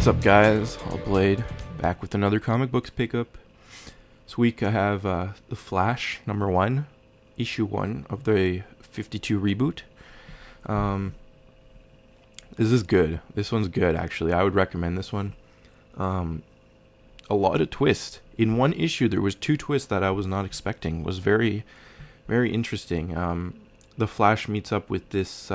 What's up, guys? All Blade back with another comic books pickup. This week I have The Flash #1, issue 1 of the 52 reboot. This is good. This one's good, actually. I would recommend this one. A lot of twists. In one issue, there was 2 twists that I was not expecting. It was very, very interesting. The Flash meets up with this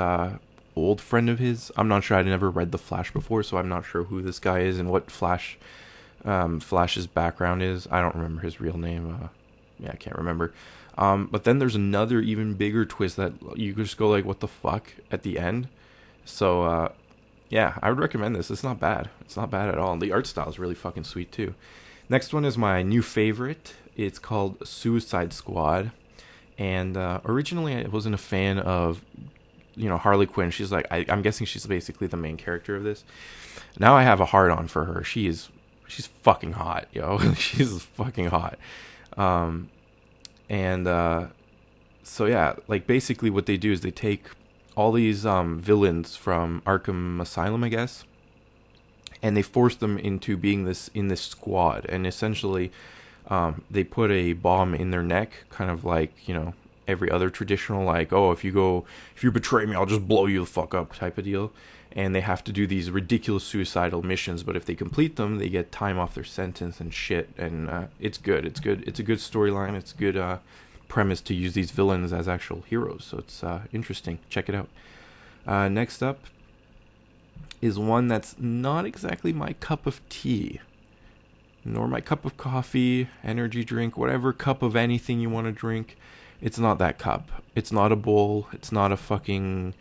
old friend of his. I'm not sure. I'd never read The Flash before, so I'm not sure who this guy is and what Flash's background is. I don't remember his real name. I can't remember. But then there's another even bigger twist that you just go like, what the fuck, at the end. So, yeah, I would recommend this. It's not bad. It's not bad at all. The art style is really fucking sweet, too. Next one is my new favorite. It's called Suicide Squad. And originally I wasn't a fan of, Harley Quinn. She's like, I'm guessing she's basically the main character of this. Now I have a hard-on for her. She's fucking hot, yo. She's fucking hot. So yeah, like basically what they do is they take all these villains from Arkham Asylum, I guess, and they force them into being in this squad. And essentially, they put a bomb in their neck, kind of like, every other traditional, like, oh, if you betray me, I'll just blow you the fuck up type of deal. And they have to do these ridiculous suicidal missions, but if they complete them, they get time off their sentence and shit. And it's good. It's good. It's a good storyline. It's a good premise to use these villains as actual heroes. So it's interesting. Check it out. Next up is one that's not exactly my cup of tea, nor my cup of coffee, energy drink, whatever cup of anything you want to drink. It's not that cup. It's not a bowl. It's not a fucking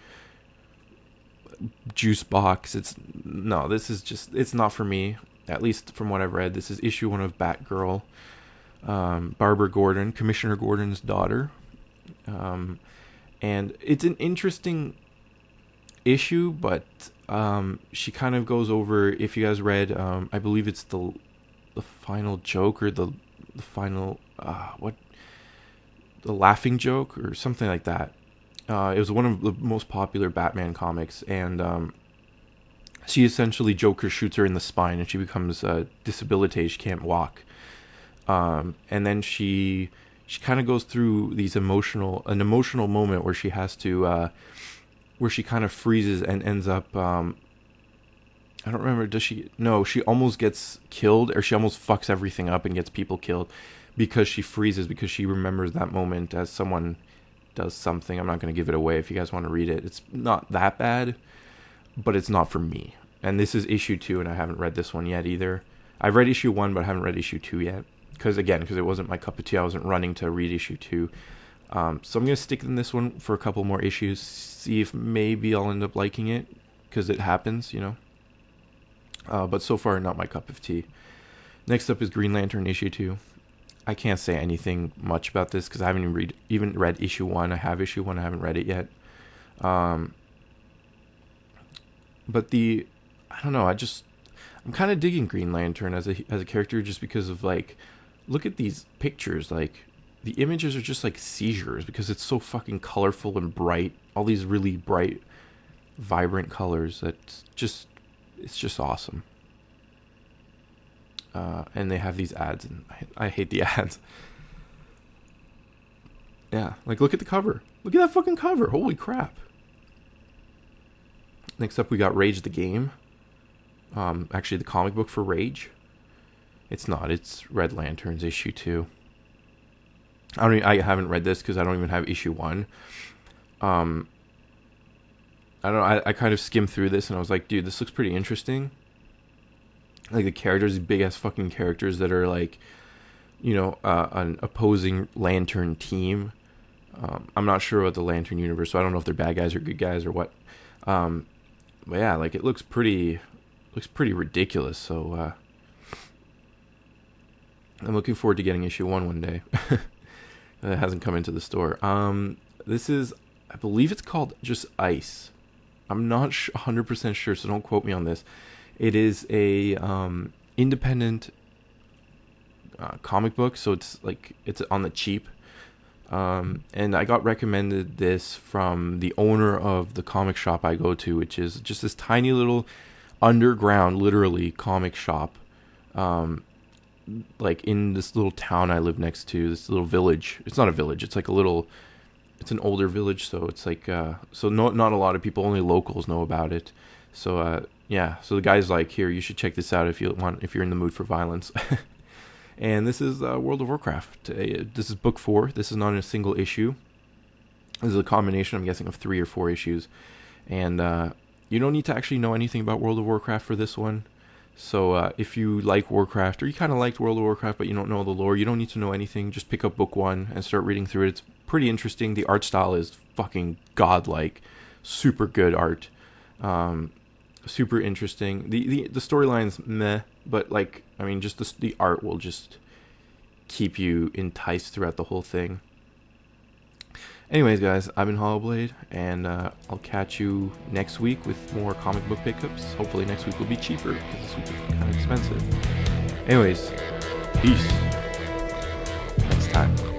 juice box. It's not for me. At least from what I've read. This is issue 1 of Batgirl. Barbara Gordon, Commissioner Gordon's daughter. And it's an interesting issue, but she kind of goes over, if you guys read, I believe it's the final joke, or the final, the laughing joke or something like that. It was one of the most popular Batman comics, and she essentially, Joker shoots her in the spine and she becomes disabilitated. She can't walk. And then she kind of goes through an emotional moment where she has to, where she kind of freezes and ends up, I don't remember, she almost gets killed, or she almost fucks everything up and gets people killed because she freezes, because she remembers that moment as someone does something. I'm not going to give it away if you guys want to read it. It's not that bad, but it's not for me. And this is issue 2, and I haven't read this one yet either. I've read issue 1, but I haven't read issue 2 yet. Because it wasn't my cup of tea. I wasn't running to read issue 2. So I'm going to stick in this one for a couple more issues. See if maybe I'll end up liking it. Because it happens, But so far, not my cup of tea. Next up is Green Lantern issue 2. I can't say anything much about this because I haven't even read issue 1. I have issue 1. I haven't read it yet. But I don't know. I'm kind of digging Green Lantern as a character, just because of, like, look at these pictures. Like, the images are just like seizures because it's so fucking colorful and bright. All these really bright, vibrant colors. It's just awesome. And they have these ads, and I hate the ads. Yeah, like, look at the cover. Look at that fucking cover. Holy crap. Next up, we got Rage the Game. Actually, the comic book for Rage. It's not. It's Red Lanterns issue 2. I haven't read this because I don't even have issue 1. I don't know. I kind of skimmed through this and I was like, dude, this looks pretty interesting. Like, the characters, these big ass fucking characters that are like, an opposing Lantern team. I'm not sure about the Lantern universe, so I don't know if they're bad guys or good guys or what. But yeah, like, it looks pretty ridiculous. So I'm looking forward to getting issue 1 one day. That hasn't come into the store. This is, I believe it's called just Ice. I'm not 100% sure, so don't quote me on this. It is a independent comic book, so it's on the cheap. And I got recommended this from the owner of the comic shop I go to, which is just this tiny little underground, literally, comic shop, like in this little town I live next to, this little village. It's not a village. It's like a little. It's an older village, so it's like so not a lot of people, only locals know about it. So yeah, so the guy's like, here, you should check this out if you're in the mood for violence. And this is World of Warcraft. This is book 4. This is not a single issue. This is a combination, I'm guessing, of 3 or 4 issues. And you don't need to actually know anything about World of Warcraft for this one. So if you like Warcraft, or you kind of liked World of Warcraft but you don't know the lore, you don't need to know anything. Just pick up book 1 and start reading through it. It's pretty interesting. The art style is fucking godlike. Super good art. Super interesting. The storyline's meh, but like, I mean, just the art will just keep you enticed throughout the whole thing. Anyways, guys, I've been Hollowblade, and I'll catch you next week with more comic book pickups. Hopefully next week will be cheaper, because this week is kind of expensive. Anyways, peace. Next time.